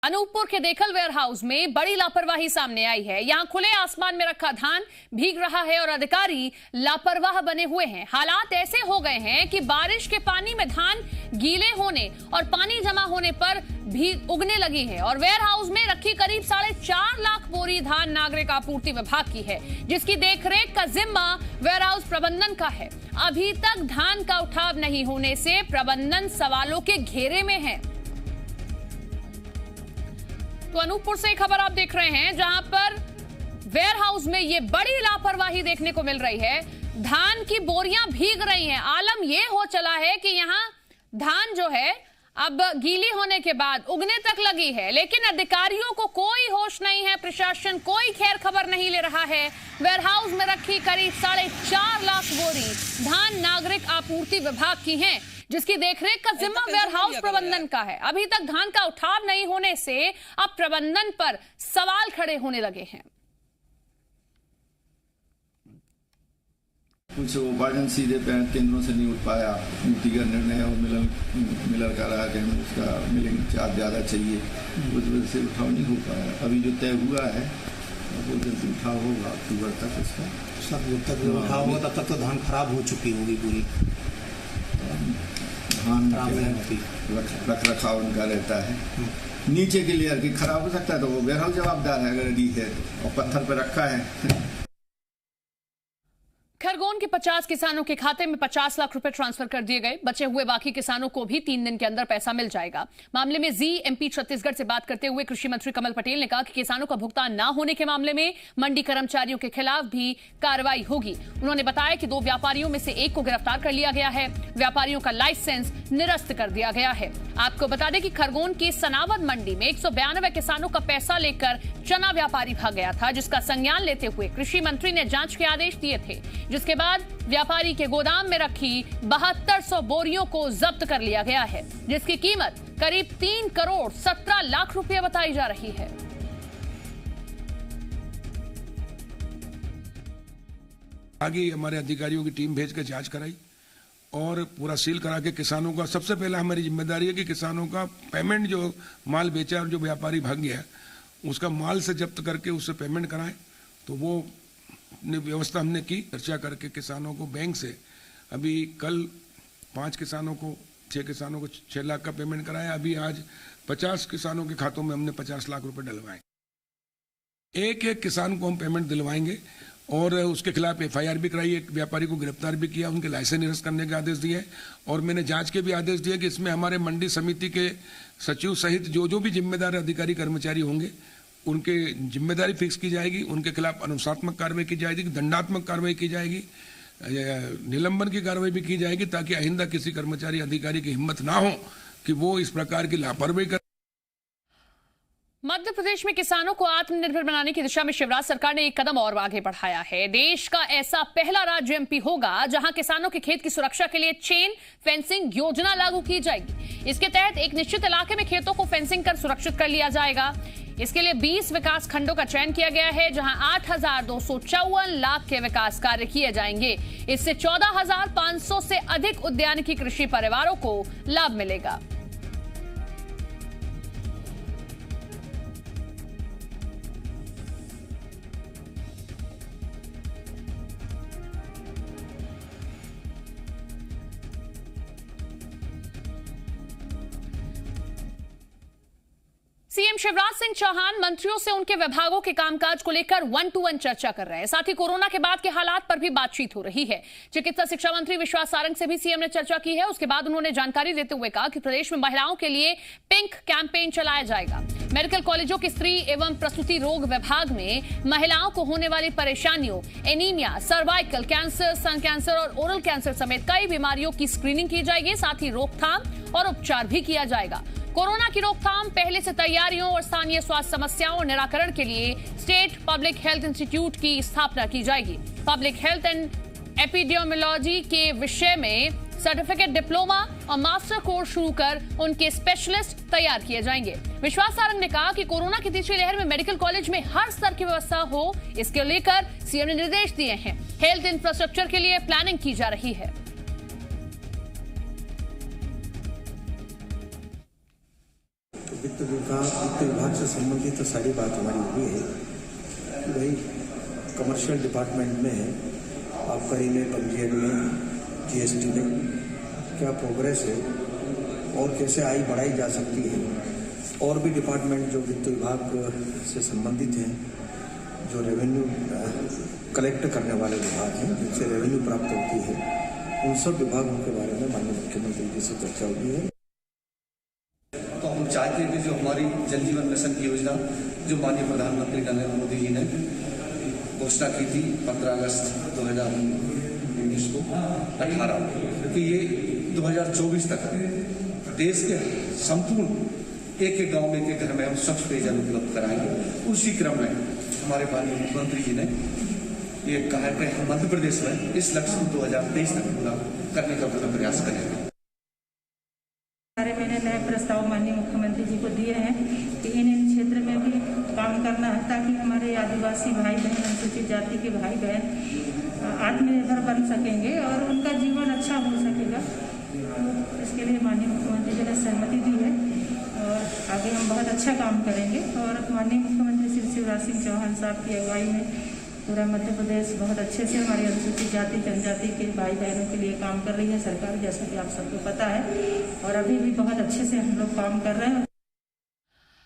अनूपपुर के देखल ware house में बड़ी लापरवाही सामने आई है। यहां खुले आसमान में रखा धान भीग रहा है और अधिकारी लापरवाह बने हुए हैं। हालात ऐसे हो गए हैं कि बारिश के पानी में धान गीले होने और पानी जमा होने पर भी उगने लगी है और वेयर हाउस में रखी करीब 4.5 लाख बोरी धान नागरिक आपूर्ति विभाग की है, जिसकी देखरेख का जिम्मा वेयर हाउस प्रबंधन का है। अभी तक धान का उठाव नहीं होने से प्रबंधन सवालों के घेरे में है। तो अनूपपुर से खबर आप देख रहे हैं, जहां पर वेयर हाउस में ये बड़ी लापरवाही देखने को मिल रही है। धान की बोरियां भीग रही हैं। आलम ये हो चला है कि यहां धान जो है अब गीली होने के बाद उगने तक लगी है, लेकिन अधिकारियों को कोई होश नहीं है। प्रशासन कोई खैर खबर नहीं ले रहा है। वेयर हाउस में रखी करीब 4.5 लाख बोरी धान नागरिक आपूर्ति विभाग की हैं, जिसकी देखरेख का जिम्मा वेयर हाउस प्रबंधन का है। अभी तक धान का उठाव नहीं होने से अब प्रबंधन पर सवाल खड़े होने लगे हैं। कुछ उपार्जन सीधे केंद्रों से नहीं उठ पाया। नीति का निर्णय और मिलर का रहा कि हमें उसका मिलिंग चार्ज ज़्यादा चाहिए, उस वजह से उठाव नहीं हो पाया। अभी जो तय हुआ है वो जल्दी उठाव होगा अक्टूबर तक इसका। सब जब तक उठाव होगा तब तक तो धान खराब हो चुकी होगी पूरी। धान रख रखाव उनका रहता है। नीचे के लेयर की खराब हो सकता है तो वो वेयर हाउस जवाबदार है अगर दी है तो, और पत्थर पर रखा है। खरगोन के 50 किसानों के खाते में 50 लाख रुपए ट्रांसफर कर दिए गए। बचे हुए बाकी किसानों को भी 3 दिन के अंदर पैसा मिल जाएगा। मामले में जी एमपी छत्तीसगढ़ से बात करते हुए कृषि मंत्री कमल पटेल ने कहा कि किसानों का भुगतान न होने के मामले में मंडी कर्मचारियों के खिलाफ भी कार्रवाई होगी। उन्होंने बताया कि 2 व्यापारियों में से एक को गिरफ्तार कर लिया गया है। व्यापारियों का लाइसेंस निरस्त कर दिया गया है। आपको बता दें कि खरगोन की सनावद मंडी में 192 किसानों का पैसा लेकर चना व्यापारी भाग गया था, जिसका संज्ञान लेते हुए कृषि मंत्री ने जांच के आदेश दिए थे, जिसके बाद व्यापारी के गोदाम में रखी 7200 बोरियों को जब्त कर लिया गया है, जिसकी कीमत करीब 3 करोड़ 17 लाख रुपए बताई जा रही है। आगे हमारे अधिकारियों की टीम भेज कर जांच कराई और पूरा सील करा के किसानों का, सबसे पहला हमारी जिम्मेदारी है कि किसानों का पेमेंट, जो माल बेचा और जो व्यापारी भाग गया उसका माल से जब्त करके उससे पेमेंट कराएं। तो वो व्यवस्था हमने की। चर्चा करके किसानों को बैंक से अभी कल 5 किसानों को 6 किसानों को 6 लाख का पेमेंट कराया। अभी आज 50 किसानों के खातों में हमने 50 लाख रुपए डलवाए। एक किसान को हम पेमेंट दिलवाएंगे और उसके खिलाफ एफआईआर भी कराई। एक व्यापारी को गिरफ्तार भी किया, उनके लाइसेंस निरस्त करने के आदेश दिए और मैंने जांच के भी आदेश दिए कि इसमें हमारे मंडी समिति के सचिव सहित जो भी जिम्मेदार अधिकारी कर्मचारी होंगे उनके जिम्मेदारी फिक्स की जाएगी। उनके खिलाफ अनुशासनात्मक कार्रवाई की जाएगी, दंडात्मक कार्रवाई की जाएगी, निलंबन की कार्रवाई भी की जाएगी, ताकि आइंदा किसी कर्मचारी अधिकारी की हिम्मत ना हो कि वो इस प्रकार की लापरवाही कर। मध्य प्रदेश में किसानों को आत्मनिर्भर बनाने की दिशा में शिवराज सरकार ने एक कदम और आगे बढ़ाया है। देश का ऐसा पहला राज्य एमपी होगा जहां किसानों के खेत की सुरक्षा के लिए चेन फेंसिंग योजना लागू की जाएगी। इसके तहत एक निश्चित इलाके में खेतों को फेंसिंग कर सुरक्षित कर लिया जाएगा। इसके लिए 20 विकास खंडों का चयन किया गया है, जहां 8,254 लाख के विकास कार्य किए जाएंगे। इससे 14,500 से अधिक उद्यानिकी कृषि परिवारों को लाभ मिलेगा। सीएम शिवराज सिंह चौहान मंत्रियों से उनके विभागों के कामकाज को लेकर 1-to-1 चर्चा कर रहे हैं। साथ ही कोरोना के बाद के हालात पर भी बातचीत हो रही है। चिकित्सा शिक्षा मंत्री विश्वास सारंग से भी सीएम ने चर्चा की है। उसके बाद उन्होंने जानकारी देते हुए कहा कि प्रदेश में महिलाओं के लिए पिंक कैंपेन चलाया जाएगा। मेडिकल कॉलेजों के स्त्री एवं प्रसूति रोग विभाग में महिलाओं को होने वाली परेशानियों, एनीमिया, सर्वाइकल कैंसर, स्तन कैंसर और ओरल कैंसर समेत कई बीमारियों की स्क्रीनिंग की जाएगी। साथ ही रोकथाम और उपचार भी किया जाएगा। कोरोना की रोकथाम, पहले से तैयारियों और स्थानीय स्वास्थ्य समस्याओं और निराकरण के लिए स्टेट पब्लिक हेल्थ इंस्टीट्यूट की स्थापना की जाएगी। पब्लिक हेल्थ एंड एपिडेमियोलॉजी के विषय में सर्टिफिकेट, डिप्लोमा और मास्टर कोर्स शुरू कर उनके स्पेशलिस्ट तैयार किए जाएंगे। विश्वास सारंग ने कहा कि कोरोना की तीसरी लहर में मेडिकल कॉलेज में हर स्तर की व्यवस्था हो, इसके लेकर सीएम ने निर्देश दिए हैं। हेल्थ इंफ्रास्ट्रक्चर के लिए प्लानिंग की जा रही है। वित्त विभाग विभाग से संबंधित तो सारी बात हमारी हुई है कि भाई कमर्शियल डिपार्टमेंट में आबकारी में, पंजीयन में, जीएसटी में क्या प्रोग्रेस है और कैसे आय बढ़ाई जा सकती है। और भी डिपार्टमेंट जो वित्त विभाग से संबंधित हैं, जो रेवेन्यू कलेक्ट करने वाले विभाग हैं, जिनसे रेवेन्यू प्राप्त होती है, उन सब विभागों के बारे में माननीय मुख्यमंत्री जी से चर्चा हुई है। तो हम चाहते हैं कि जो हमारी जल जीवन मिशन की योजना जो माननीय प्रधानमंत्री नरेंद्र मोदी जी ने घोषणा की थी 15 अगस्त 2019 को 18 कि ये 2024 तक देश के संपूर्ण एक गांव में, एक घर में हम स्वच्छ पेयजल उपलब्ध कराएंगे। उसी क्रम में हमारे माननीय मुख्यमंत्री जी ने ये कहा कि हम मध्य प्रदेश में इस लक्ष्य को 2023 तक पूरा करने का पूरा प्रयास करेंगे। मैंने नए प्रस्ताव माननीय मुख्यमंत्री जी को दिए हैं कि इन क्षेत्र में भी काम करना है ताकि हमारे आदिवासी भाई बहन, अनुसूचित जाति के भाई बहन आत्मनिर्भर बन सकेंगे और उनका जीवन अच्छा हो सकेगा। तो इसके लिए माननीय मुख्यमंत्री जी ने सहमति दी है और आगे हम बहुत अच्छा काम करेंगे। और माननीय मुख्यमंत्री श्री शिवराज सिंह चौहान साहब की अगुवाई में पूरा मध्य प्रदेश बहुत अच्छे से हमारी अनुसूचित जाति जनजाति के भाई बहनों के लिए काम कर रही है सरकार, जैसा कि आप सबको पता है, और अभी भी बहुत अच्छे से हम लोग काम कर रहे हैं।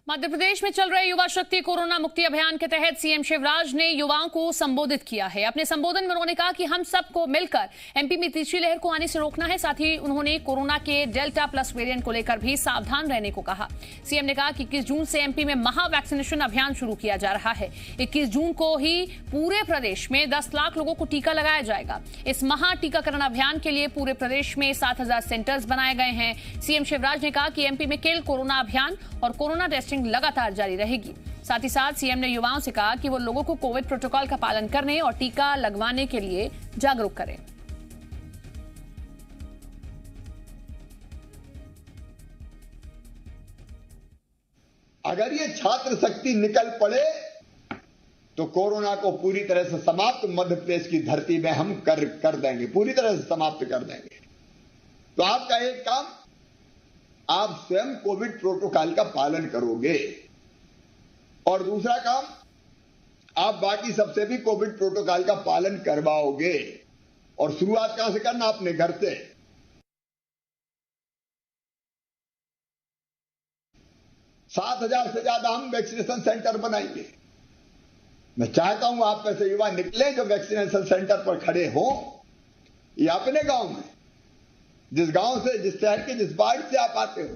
मध्य प्रदेश में चल रहे युवा शक्ति कोरोना मुक्ति अभियान के तहत सीएम शिवराज ने युवाओं को संबोधित किया है। अपने संबोधन में उन्होंने कहा कि हम सबको मिलकर एमपी में तीसरी लहर को आने से रोकना है। साथ ही उन्होंने कोरोना के डेल्टा प्लस वेरिएंट को लेकर भी सावधान रहने को कहा। सीएम ने कहा कि 21 जून से एमपी में महा वैक्सीनेशन अभियान शुरू किया जा रहा है। 21 जून को ही पूरे प्रदेश में 10 लाख लोगों को टीका लगाया जाएगा। इस महा टीकाकरण अभियान के लिए पूरे प्रदेश में 7,000 सेंटर्स बनाए गए हैं। सीएम शिवराज ने कहा कि एमपी में केवल कोरोना अभियान और कोरोना टेस्टिंग लगातार जारी रहेगी। साथ ही साथ सीएम ने युवाओं से कहा कि वो लोगों को कोविड प्रोटोकॉल का पालन करने और टीका लगवाने के लिए जागरूक करें। अगर ये छात्र शक्ति निकल पड़े तो कोरोना को पूरी तरह से समाप्त मध्य प्रदेश की धरती में हम कर देंगे, पूरी तरह से समाप्त कर देंगे। तो आपका एक काम, आप स्वयं कोविड प्रोटोकॉल का पालन करोगे और दूसरा काम, आप बाकी सबसे भी कोविड प्रोटोकॉल का पालन करवाओगे। और शुरुआत कहां से करना? अपने घर से। सात 7,000 से ज्यादा हम वैक्सीनेशन सेंटर बनाएंगे। मैं चाहता हूं आप में से युवा निकले जो वैक्सीनेशन सेंटर पर खड़े हों, या अपने गांव में, जिस गांव से, जिस शहर के, जिस वार्ड से आप आते हो,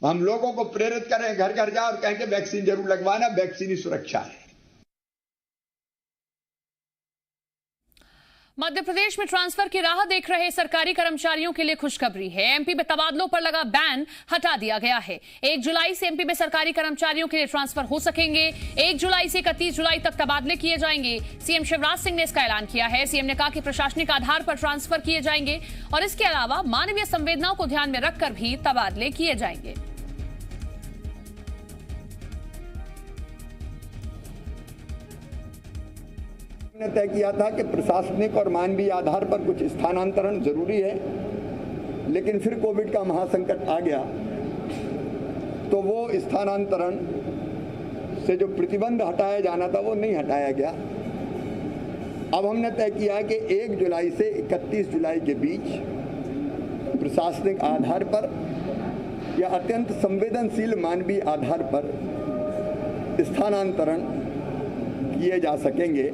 हम लोगों को प्रेरित करें, घर घर जाओ और कहें कि वैक्सीन जरूर लगवाना, वैक्सीन ही सुरक्षा है। मध्य प्रदेश में ट्रांसफर की राह देख रहे सरकारी कर्मचारियों के लिए खुशखबरी है। एमपी में तबादलों पर लगा बैन हटा दिया गया है। 1 जुलाई से एमपी में सरकारी कर्मचारियों के लिए ट्रांसफर हो सकेंगे। 1 जुलाई से 31 जुलाई तक तबादले किए जाएंगे। सीएम शिवराज सिंह ने इसका ऐलान किया है। सीएम ने कहा कि प्रशासनिक आधार पर ट्रांसफर किए जाएंगे और इसके अलावा मानवीय संवेदनाओं को ध्यान में रखकर भी तबादले किए जाएंगे। ने तय किया था कि प्रशासनिक और मानवीय आधार पर कुछ स्थानांतरण जरूरी है, लेकिन फिर कोविड का महासंकट आ गया तो वो स्थानांतरण से जो प्रतिबंध हटाया जाना था वो नहीं हटाया गया। अब हमने तय किया कि 1 जुलाई से 31 जुलाई के बीच प्रशासनिक आधार पर या अत्यंत संवेदनशील मानवीय आधार पर स्थानांतरण किए जा सकेंगे।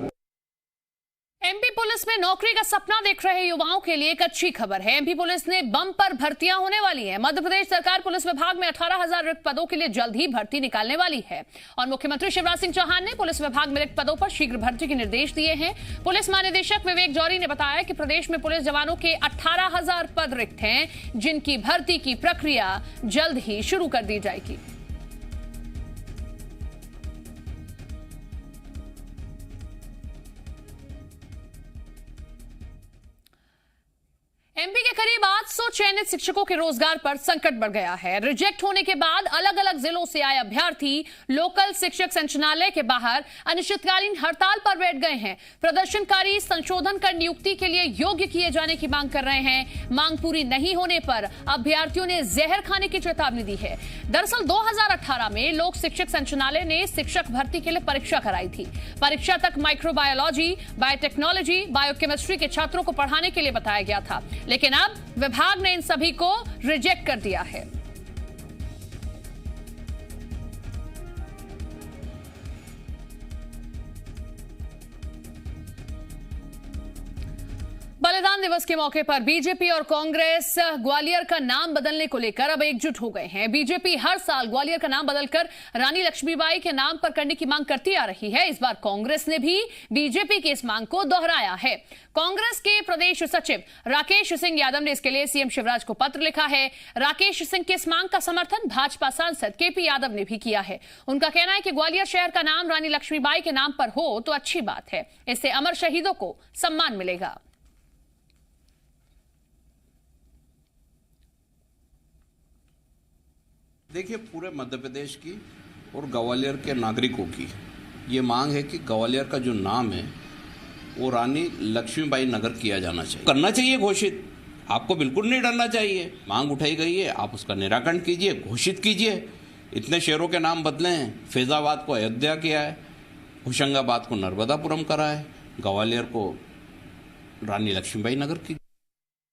एमपी पुलिस में नौकरी का सपना देख रहे युवाओं के लिए एक अच्छी खबर है। एमपी पुलिस ने बम पर भर्तियां होने वाली हैं। मध्य प्रदेश सरकार पुलिस विभाग में 18,000 रिक्त पदों के लिए जल्द ही भर्ती निकालने वाली है और मुख्यमंत्री शिवराज सिंह चौहान ने पुलिस विभाग में रिक्त पदों पर शीघ्र भर्ती के निर्देश दिए हैं। पुलिस महानिदेशक विवेक जौहरी ने बताया कि प्रदेश में पुलिस जवानों के 18,000 पद रिक्त हैं, जिनकी भर्ती की प्रक्रिया जल्द ही शुरू कर दी जाएगी। एमपी के करीब 800 चयनित शिक्षकों के रोजगार पर संकट बढ़ गया है। रिजेक्ट होने के बाद अलग अलग जिलों से आए अभ्यर्थी लोकल शिक्षक संचालय के बाहर अनिश्चितकालीन हड़ताल पर बैठ गए हैं। प्रदर्शनकारी संशोधन कर नियुक्ति के लिए योग्य किए जाने की मांग कर रहे हैं। मांग पूरी नहीं होने पर अभ्यर्थियों ने जहर खाने की चेतावनी दी है। दरअसल 2018 में लोक शिक्षक संचालय ने शिक्षक भर्ती के लिए परीक्षा कराई थी। परीक्षा तक माइक्रोबायोलॉजी, बायोटेक्नोलॉजी, बायोकेमिस्ट्री के छात्रों को पढ़ाने के लिए बताया गया था, लेकिन अब विभाग ने इन सभी को रिजेक्ट कर दिया है। बलिदान दिवस के मौके पर बीजेपी और कांग्रेस ग्वालियर का नाम बदलने को लेकर अब एकजुट हो गए हैं। बीजेपी हर साल ग्वालियर का नाम बदलकर रानी लक्ष्मीबाई के नाम पर करने की मांग करती आ रही है। इस बार कांग्रेस ने भी बीजेपी की इस मांग को दोहराया है। कांग्रेस के प्रदेश सचिव राकेश सिंह यादव ने इसके लिए सीएम शिवराज को पत्र लिखा है। राकेश सिंह की इस मांग का समर्थन भाजपा सांसद केपी यादव ने भी किया है। उनका कहना है कि ग्वालियर शहर का नाम रानी लक्ष्मीबाई के नाम पर हो तो अच्छी बात है, इससे अमर शहीदों को सम्मान मिलेगा। देखिए, पूरे मध्य प्रदेश की और ग्वालियर के नागरिकों की ये मांग है कि ग्वालियर का जो नाम है वो रानी लक्ष्मीबाई नगर किया जाना चाहिए, करना चाहिए घोषित। आपको बिल्कुल नहीं डरना चाहिए। मांग उठाई गई है, आप उसका निराकरण कीजिए, घोषित कीजिए। इतने शहरों के नाम बदले हैं। फैजाबाद को अयोध्या किया है, होशंगाबाद को नर्मदापुरम करा है, ग्वालियर को रानी लक्ष्मीबाई नगर की।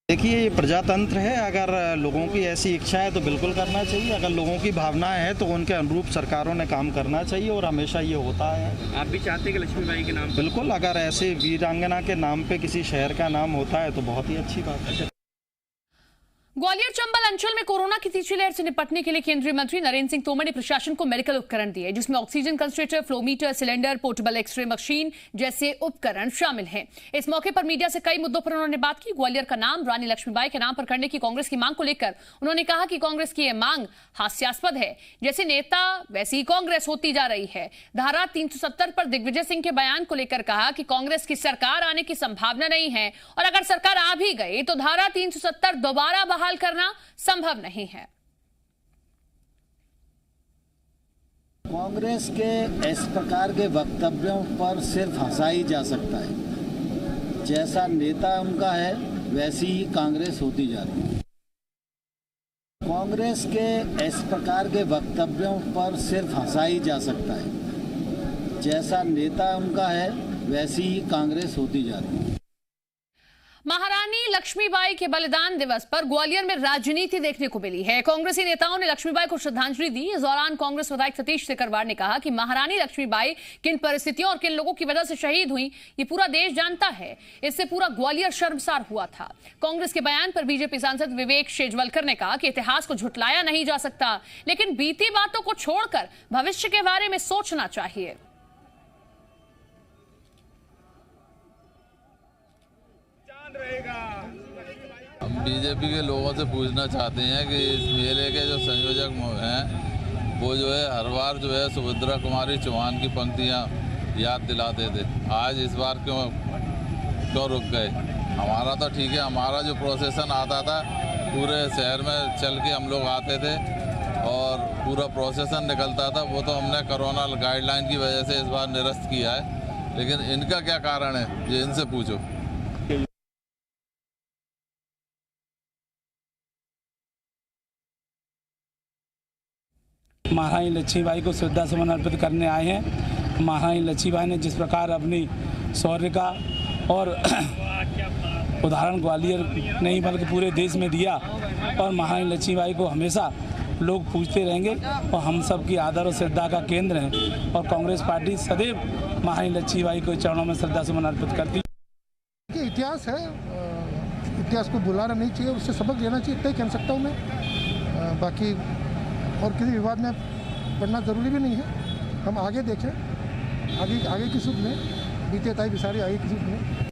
देखिए, ये प्रजातंत्र है। अगर लोगों की ऐसी इच्छा है तो बिल्कुल करना चाहिए। अगर लोगों की भावनाएं हैं तो उनके अनुरूप सरकारों ने काम करना चाहिए और हमेशा ये होता है। आप भी चाहते हैं कि लक्ष्मीबाई के नाम? बिल्कुल, अगर ऐसे वीरांगना के नाम पे किसी शहर का नाम होता है तो बहुत ही अच्छी बात है। ग्वालियर चंबल अंचल में कोरोना की तीसरी लहर से निपटने के लिए केंद्रीय मंत्री नरेंद्र सिंह तोमर ने प्रशासन को मेडिकल उपकरण दिए, जिसमें oxygen concentrator, flowmeter, cylinder, portable x ray machine जैसे उपकरण शामिल हैं। इस मौके पर मीडिया से कई मुद्दों पर उन्होंने बात की। ग्वालियर का नाम रानी लक्ष्मीबाई के नाम पर करने की कांग्रेस की मांग को लेकर उन्होंने कहा कि कांग्रेस की यह मांग हास्यास्पद है। जैसे नेता वैसी कांग्रेस होती जा रही है। धारा 370 पर दिग्विजय सिंह के बयान को लेकर कहा कि कांग्रेस की सरकार आने की संभावना नहीं है और अगर सरकार आ भी गई तो धारा 370 दोबारा बहाल करना संभव नहीं है। कांग्रेस के इस प्रकार के वक्तव्यों पर सिर्फ हंसा ही जा सकता है। जैसा नेता उनका है वैसी ही कांग्रेस होती जा रही है। कांग्रेस के इस प्रकार के वक्तव्यों पर सिर्फ हंसा ही जा सकता है। जैसा नेता उनका है वैसी ही कांग्रेस होती जा रही है। महारानी लक्ष्मीबाई के बलिदान दिवस पर ग्वालियर में राजनीति देखने को मिली है। कांग्रेसी नेताओं ने लक्ष्मीबाई को श्रद्धांजलि दी। इस दौरान कांग्रेस विधायक सतीश सिकरवार ने कहा कि महारानी लक्ष्मीबाई किन परिस्थितियों और किन लोगों की वजह से शहीद हुई ये पूरा देश जानता है। इससे पूरा ग्वालियर शर्मसार हुआ था। कांग्रेस के बयान पर बीजेपी सांसद विवेक शेजवलकर ने कहा कि इतिहास को झुटलाया नहीं जा सकता, लेकिन बीती बातों को छोड़कर भविष्य के बारे में सोचना चाहिए। हम बीजेपी के लोगों से पूछना चाहते हैं कि इस मेले के जो संयोजक हैं वो जो है हर बार जो है सुभद्रा कुमारी चौहान की पंक्तियां याद दिलाते थे। आज इस बार क्यों रुक गए? हमारा तो ठीक है, हमारा जो प्रोसेसन आता था पूरे शहर में चल के हम लोग आते थे और पूरा प्रोसेसन निकलता था। वो तो हमने कोरोना गाइडलाइन की वजह से इस बार निरस्त किया है, लेकिन इनका क्या कारण है ये इनसे पूछो। महारानी लक्ष्मीबाई को श्रद्धा सुमन अर्पित करने आए हैं। महारानी लक्ष्मीबाई ने जिस प्रकार अपनी शौर्य का और उदाहरण ग्वालियर नहीं बल्कि पूरे देश में दिया, और महारानी लक्ष्मीबाई को हमेशा लोग पूछते रहेंगे और हम सब की आदर और श्रद्धा का केंद्र है। और कांग्रेस पार्टी सदैव महारानी लक्ष्मीबाई को चरणों में श्रद्धा सुमन अर्पित करती है। इतिहास है, इतिहास को भुलाना नहीं चाहिए, उससे सबक लेना चाहिए, इतना ही कह सकता हूँ मैं। बाकी और किसी विवाद में पढ़ना ज़रूरी भी नहीं है। हम आगे देखें, आगे की सूद में बीते ताई बिसारी आगे की सूद में।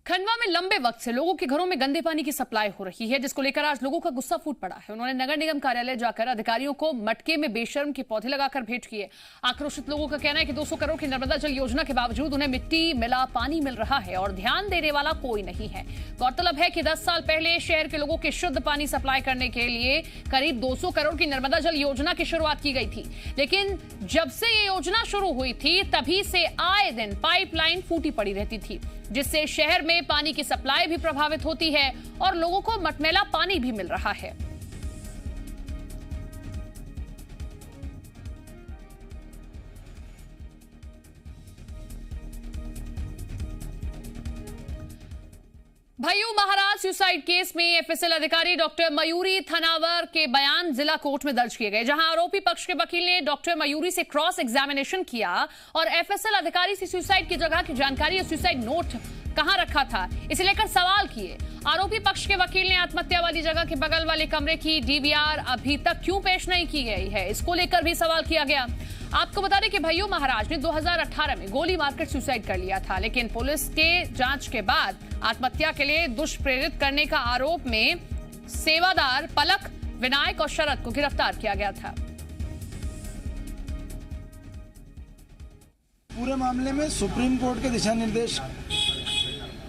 खंडवा में लंबे वक्त से लोगों के घरों में गंदे पानी की सप्लाई हो रही है, जिसको लेकर आज लोगों का गुस्सा फूट पड़ा है। उन्होंने नगर निगम कार्यालय जाकर अधिकारियों को मटके में बेशर्म के पौधे लगाकर भेंट किए। आक्रोशित लोगों का कहना है कि 200 करोड़ की नर्मदा जल योजना के बावजूद उन्हें मिट्टी मिला पानी मिल रहा है और ध्यान देने वाला कोई नहीं है। गौरतलब है कि 10 साल पहले शहर के लोगों के शुद्ध पानी सप्लाई करने के लिए करीब 200 करोड़ की नर्मदा जल योजना की शुरुआत की गई थी, लेकिन जब से ये योजना शुरू हुई थी तभी से आए दिन पाइपलाइन फूटी पड़ी रहती थी, जिससे शहर में पानी की सप्लाई भी प्रभावित होती है और लोगों को मटमैला पानी भी मिल रहा है। भाइयों, महाराज सुसाइड केस में एफएसएल अधिकारी डॉक्टर मयूरी थनावर के बयान जिला कोर्ट में दर्ज किए गए, जहां आरोपी पक्ष के वकील ने डॉक्टर मयूरी से क्रॉस एग्जामिनेशन किया और एफएसएल अधिकारी से सुसाइड की जगह की जानकारी और सुसाइड नोट कहां रखा था इसे लेकर सवाल किए। आरोपी पक्ष के वकील ने आत्महत्या वाली जगह के बगल वाले कमरे की डीवीआर अभी तक क्यों पेश नहीं की गई है, इसको लेकर भी सवाल किया गया। आपको बता दें कि भैयू महाराज ने 2018 में गोली मारकर सुसाइड कर लिया था, लेकिन पुलिस के जांच के बाद आत्महत्या के लिए दुष्प्रेरित करने का आरोप में सेवादार पलक, विनायक और शरद को गिरफ्तार किया गया था। पूरे मामले में सुप्रीम कोर्ट के दिशा निर्देश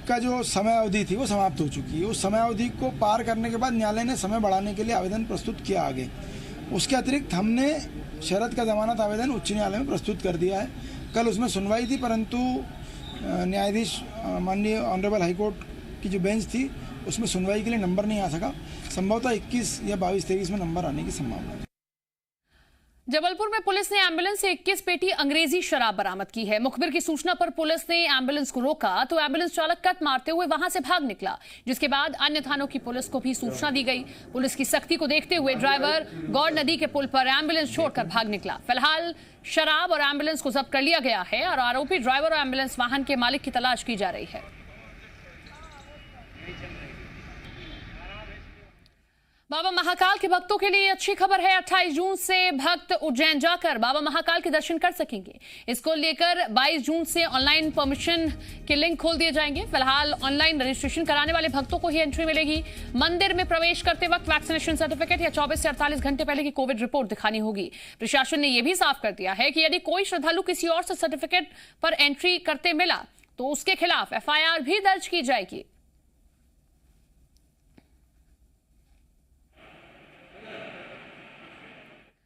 का जो समय अवधि थी वो समाप्त हो चुकी है। उस समय अवधि को पार करने के बाद न्यायालय ने समय बढ़ाने के लिए आवेदन प्रस्तुत किया आगे। उसके अतिरिक्त हमने शरद का जमानत आवेदन उच्च न्यायालय में प्रस्तुत कर दिया है। कल उसमें सुनवाई थी, परंतु न्यायाधीश माननीय ऑनरेबल हाईकोर्ट की जो बेंच थी उसमें सुनवाई के लिए नंबर नहीं आ सका। संभवतः 21 या 22-23 में नंबर आने की संभावना है। जबलपुर में पुलिस ने एम्बुलेंस से 21 पेटी अंग्रेजी शराब बरामद की है। मुखबिर की सूचना पर पुलिस ने एम्बुलेंस को रोका तो एम्बुलेंस चालक कट मारते हुए वहां से भाग निकला, जिसके बाद अन्य थानों की पुलिस को भी सूचना दी गई। पुलिस की सख्ती को देखते हुए ड्राइवर गौड़ नदी के पुल पर एम्बुलेंस छोड़कर भाग निकला। फिलहाल शराब और एम्बुलेंस को जब्त कर लिया गया है और आरोपी ड्राइवर और एम्बुलेंस वाहन के मालिक की तलाश की जा रही है। बाबा महाकाल के भक्तों के लिए अच्छी खबर है। 28 जून से भक्त उज्जैन जाकर बाबा महाकाल के दर्शन कर सकेंगे। इसको लेकर 22 जून से ऑनलाइन परमिशन के लिंक खोल दिए जाएंगे। फिलहाल ऑनलाइन रजिस्ट्रेशन कराने वाले भक्तों को ही एंट्री मिलेगी। मंदिर में प्रवेश करते वक्त वैक्सीनेशन सर्टिफिकेट या 24 से 48 घंटे पहले की कोविड रिपोर्ट दिखानी होगी। प्रशासन ने यह भी साफ कर दिया है कि यदि कोई श्रद्धालु किसी और से सर्टिफिकेट पर एंट्री करते मिला तो उसके खिलाफ एफआईआर भी दर्ज की जाएगी।